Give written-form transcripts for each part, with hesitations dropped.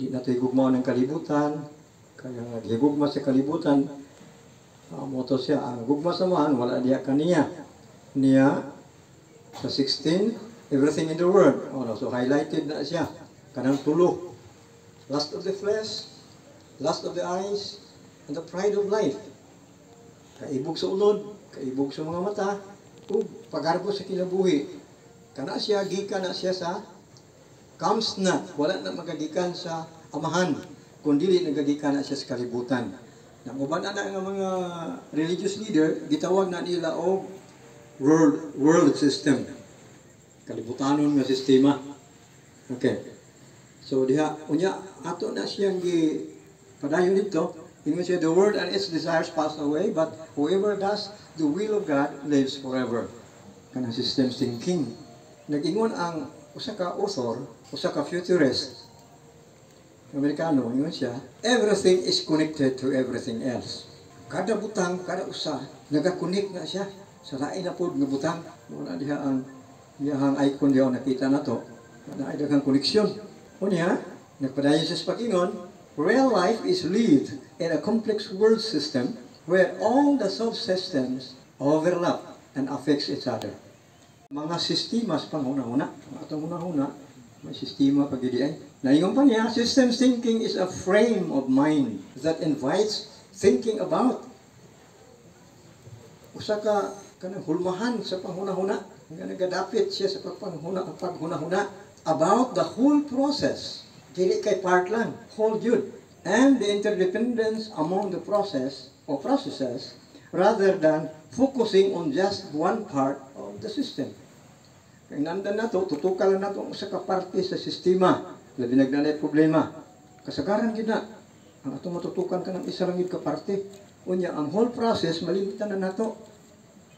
di nato higugma ng kalibutan, kaya higugma sa kalibutan, moto siya, ang gugma samahan, wala diya kaniya. Niya, sa 16, everything in the world. So highlighted na siya, kanang tulo. Lust of the flesh, lust of the eyes, and the pride of life. Kaibog sa ulod, kaibog sa mga mata, o pagharbo sa kinabuhi. Kana siya, gikan na siya sa comes na, wala na magagikan sa amahan, kundi nagagikan na siya sa kalibutan. Nanguban na nga mga religious leader, gitawag na nila o world system. Kalibutanon nga sistema. Okay. So diha, unya, ato na siyang padayon dito, ingon siya, the world and its desires pass away, but whoever does the will of God lives forever. Kanang system thinking. Nag-ingon ang usa ka author, usa ka futurist, Amerikano, ingon siya, everything is connected to everything else. Kada butang, kada usa, nagakonek na siya sa lain na pod nga butang. Wala diha ang icon diha nakita nato. Na ay daghang koneksyon. Unya, nagpadayon siya sa pag-ingon, real life is lived in a complex world system where all the subsystems overlap and affects each other. Mga sistemas pang huna-huna, atong huna-huna, may sistema pag-idi ay. Naingon pa niya, systems thinking is a frame of mind that invites thinking about. Usa ka kanang hulmahan sa panghuna-huna, nga nagadapit siya sa paghuna-huna about the whole process. Dili kay part lang, whole yun. And the interdependence among the process or processes rather than focusing on just one part of the system. Kaya nandan na to, tutukan lang na ito sa kaparte sa sistema. Labi nagdanay problema. Kasagaran gina. Ang atong matutukan ka ng isa lang yung kaparte. Unya, ang whole process, malimitan na nato.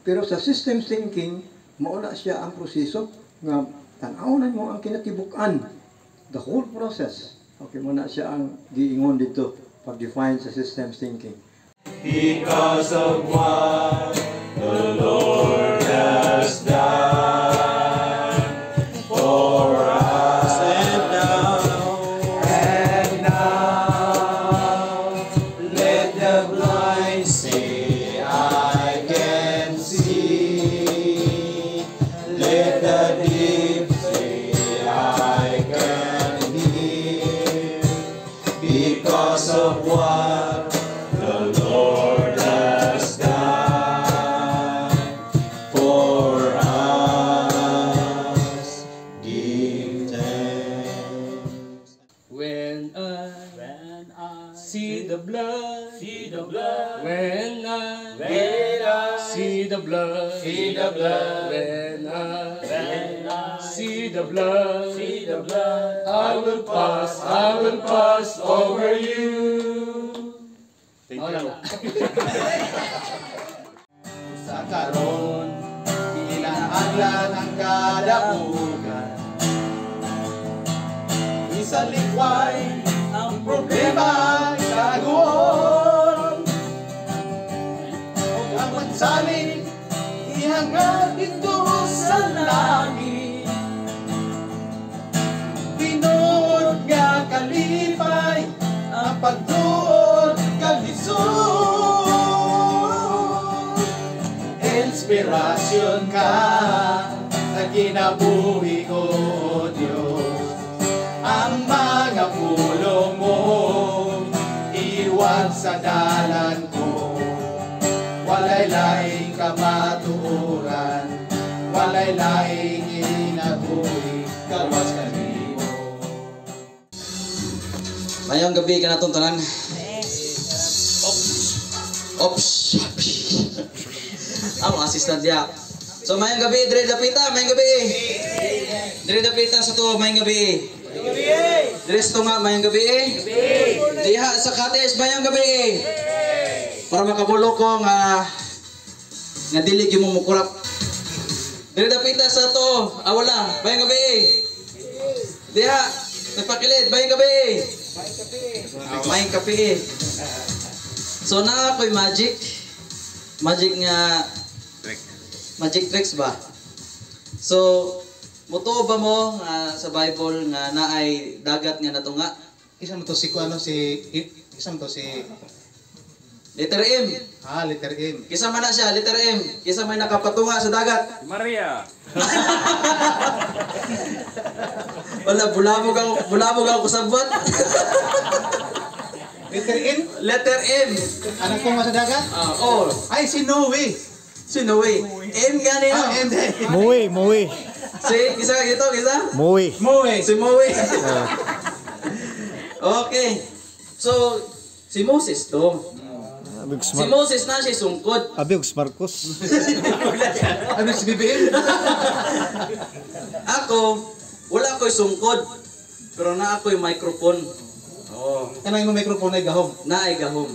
Pero sa system thinking, mauna siya ang proseso nga tanaw mo ang kinatibukan. The whole process. Okay, muna siya ang giingon dito pag-define sa systems thinking. Because of what the Lord has done for us, and now let the blind say, I can see. Let the deaf say, I can hear. Because of what the Lord has done for us, give thanks. When I see the blood, when I see the blood, when I see the blood, I will pass over you. Sa karon, kinahanglan ang kadapugan. Isalikway ang problema kagon. Huwag ang magsaling, ihangad dito sa langit. Pinood nga kalipay ang pagtuon kalisod. Inspirasyon ka sa kinabuhi ko, Diyos. Ang mga pulong mo iwan sa dalan ko. Walay laing kamatuoran, walay laing inabuhi, kawas kanimo. Mayong gabi ka na itong tanan. Ops. Ang assistant niya. So mayong gabi, Dre Dapita, mayong gabi. Dre Dapita sa to, mayong gabi. Dre sa to nga, mayong gabi. Diha sa Kates, mayong gabi. Para makabulo ko nga dilig yung mumukurap. Dre Dapita sa to, wala, mayong gabi. Diha, nagpakilid, mayong gabi. Mayong kape. So na ako'y magic tricks ba? So mutuo ba mo sa Bible nga naay dagat nga natunga Isa mo to si ano si isa mo to si Letter M. letter M. Kisa man na siya, letter M. Kisa may nakapatunga sa dagat. Maria. Wala, bulabog ako sa buwan. Letter N. Letter M. Anak ko sa dagat? Oh. Ay, si Noe. Sino way? M gani no? M. Muwi. Si, kisa gito, kisa? Muwi. Moe. Si Moe. Okay. So, si Moses to. Si Moses na siya sungkod. Abigs Marcos. Ano si BBM? Ako, wala ko'y sungkod. Pero na ako'y microphone. Oh. Ano yung microphone ay gahom? Na ay gahom.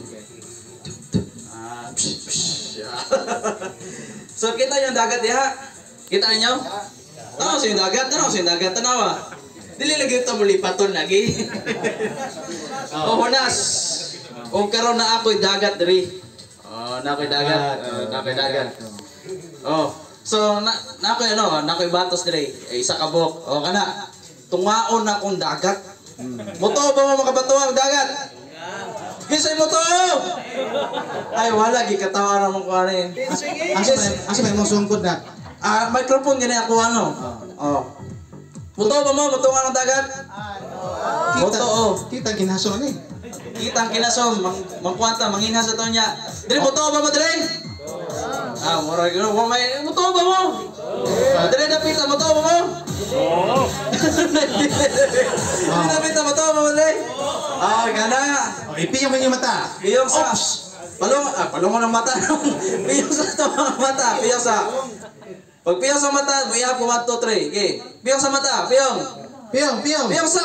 So, kita yung dagat diha. Kita niyo? Tanaw sa yung dagat, tanaw ah. Dili lagi ito muli paton lagi. Oh, hunas. O karon na ako'y dagat diri. Oh, na ako'y dagat. Na ako'y dagat. Oh. So na ako'y ako'y batos diri. Isa ka buok. Oh, kana. Tungaon na akong dagat. Moto ba mo makabatuang dagat? Kisay mo to! Ay, wala. Gikatawa naman ko ano yun. Asa may mong sungkod na? Microphone gani ako ano. Oh. Moto ba mo? Moto nga ng dagat? Moto, oh. Kita ginaso ni. Kita ang kinasom, mangkwanta, manginha sa to niya. Dili mo to ba mo dili? Mura gino, may mo to ba mo? Dili napita mo to ba mo? Oo. Dili napita mo to ba mo dili? Gana. Ipiyong mo yung mata. Piyong sa palong ng mata. Piyong sa to mga mata, piyong sa. Pag piyong sa mata, buya po 1 2 3. Okay. Piyong sa mata, piyong. Piyong. Piyong sa.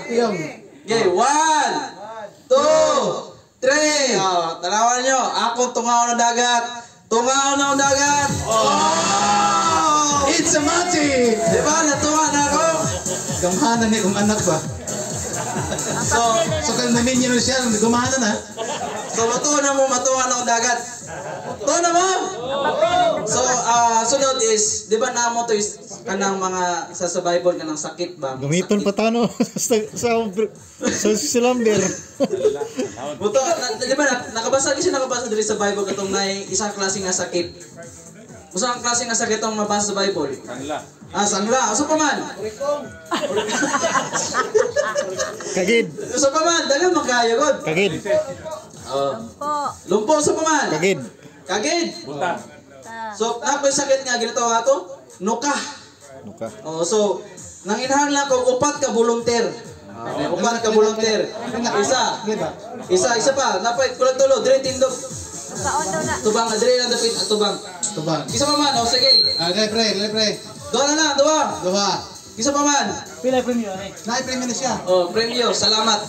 Piyong. Okay, 1 2 3. Tanawan nyo. Ako tungaw ng dagat. Tungaw ng dagat. Oh! It's a magic! Diba? Natuwa na ako. Gamahanan niya kung anak ba? So kung namin yun siya, gumahanan na. So matuwa na mo, matuwa ng dagat. Tuwa na mo? So, sunod is, di ba na mo to is kanang mga sa Bible kanang sakit ba? Gamiton Sakit. patano sa silamber. Buto, di ba nakabasa diri sa Bible katong nay isang klase nga sakit. Usa ang klase nga sakit ang mabasa sa Bible? Sangla. Sangla. Usa pa man. Kagid. Usa pa man, dagan magkayo god. Kagid. Lumpo sa pa man. Kagid. Kagid. Buta. So, nakoy sakit nga ginito ato, nuka. Nuka. So nanginhan lang ko upat ka volunteer. Upat ka volunteer. Isa pa, napay kulang tulo, dire tindog. Tubang na dire lang dapit tubang. Tubang. Isa pa man, sige. Lepre. Duha. Isa pa man. Na-premium na siya. Premyo, salamat.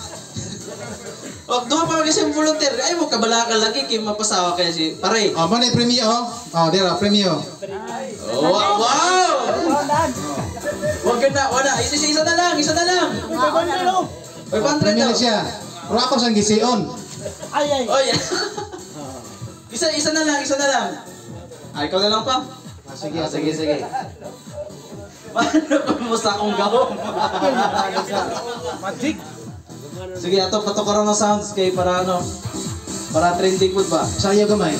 Duha pa kasi volunteer. Ay mo kabalaka lagi kay mapasawa kay si pare. Manay premium dira premium. Wow! Wag na, wala. Isa na lang. 500 Premium daw. na siya. Pero ako sang gision. Oy. Isa na lang. Ikaw na lang pa. Sige. Paano mo sa akong gawin? Magic. Sige, ato patukaroon ng sounds kay para para trending food ba? Sayo gamay.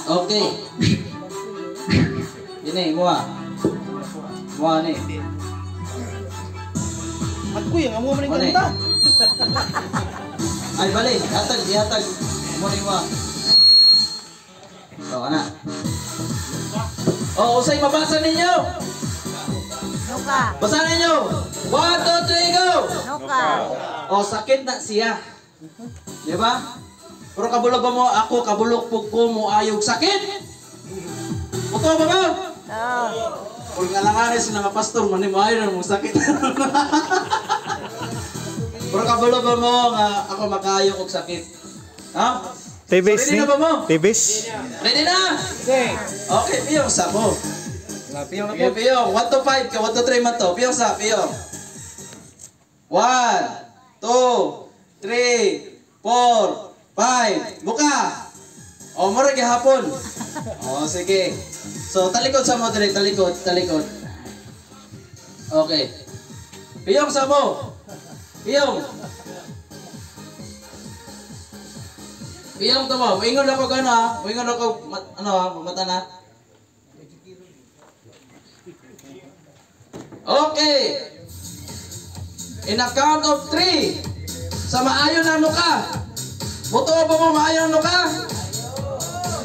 Okay. Ini mua ni. Ako yung amo man Ano Ay balik, ihatag mo ni mua. Ana. Usay mabasa ninyo. Nuka. Basa ninyo. 1 2 3 go. Nuka. Sakit na siya. Di ba? Pero kabulog ba mo ako, kabulog po ko mo ayog sakit? Uto ba ba? Kung nga lang anes na pastor, mani mo ayaw mong sakit. Pero kabulog ba mo nga ako makayog og sakit? Ha? Tibis Ready na ba mo? Tibis. Ready na? Okay, piyong sa mo. Piyong. 1 to 5 ka, 1 to 3 man to. Piyong sa, piyong. 1 2 3 4 5. Buka. Mura gihapon. Sige. So talikod sa mo dire, talikod. Okay. Piyong sa mo. Iyong. Iyong to mo. Maingon ako gano ha. Maingon ako mata na. Okay. In a count of 3. Sa maayon na ka. Buto ba mo maayon na ka?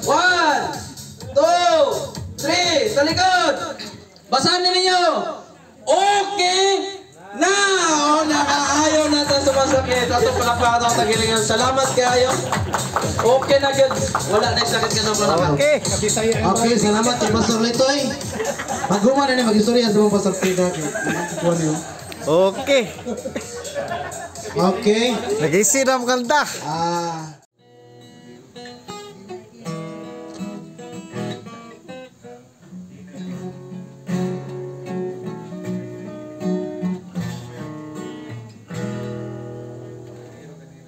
1, 2, 3. Sa likod. Basahin ninyo. Okay. Now, nakaayon na sa sumasakit. Ato palakpakan sa gilingan. Salamat kayo. Okay na good. Wala na sakit ka sa palakpakan. Okay, salamat kay Pastor Litoy. Paghuman na ni mag-istorya sa mga Pastor Frida. Okay. Okay. Nag-isiram kanta.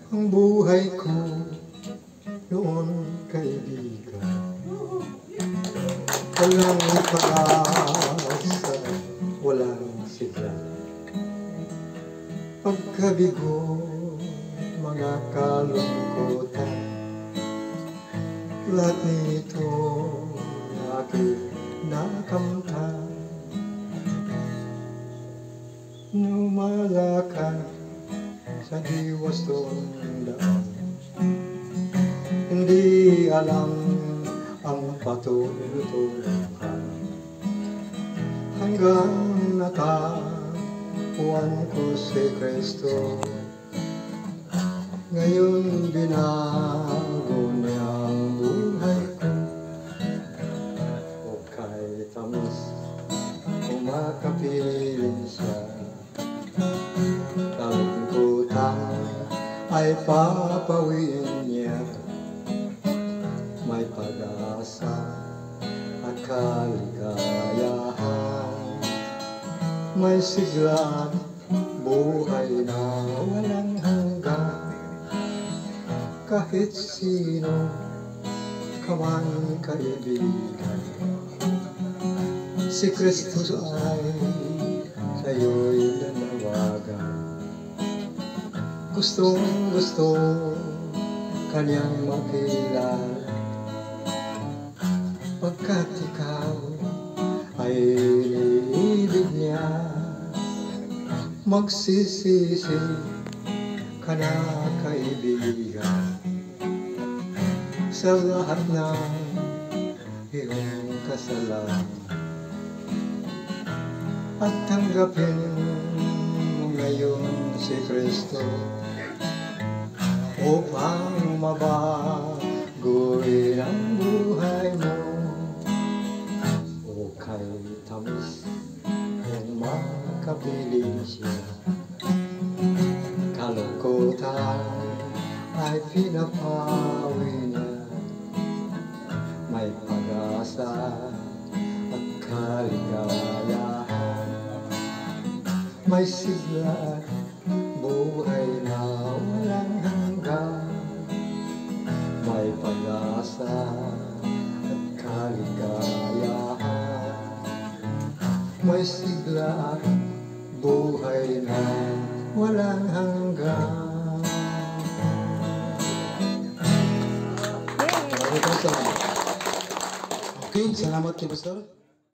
Ang buhay ko noon, kaibigan, walang pag-asa, walang sigla. Pagkabigo, mga kalungkutan, lahat nito aking nakamtan. Lumalakad sa diwastong daan, hindi alam ang patutulungan, hanggang natagpuan ko si Kristo. Ngayon binago niya ang buhay ko. O kay tamis, kumakapiling siya. Kalungkutan ay papawiin niya. May pag-asa at kaligayahan. May sigla, buhay na walang hanggan. Kahit sino ka man, kaibigan, si Kristo ay sa'yo'y nanawagan. Gustong gusto kanyang makilala, pagkat ikaw ay iniibig niya. Magsisisi ka na, kaibigan, sa lahat ng iyong kasalanan, at tanggapin mo ngayon si Kristo upang mabaguhin ang buhay mo. O kay tamis, kung makapiling siya, kalungkutan ay pinapawi niya. May pag-asa at kaligayahan, may sigla, buhay na walang hanggan. May pag-asa at kaligayahan, may sigla, buhay na walang hanggan. Okay, salamat kay Pastor.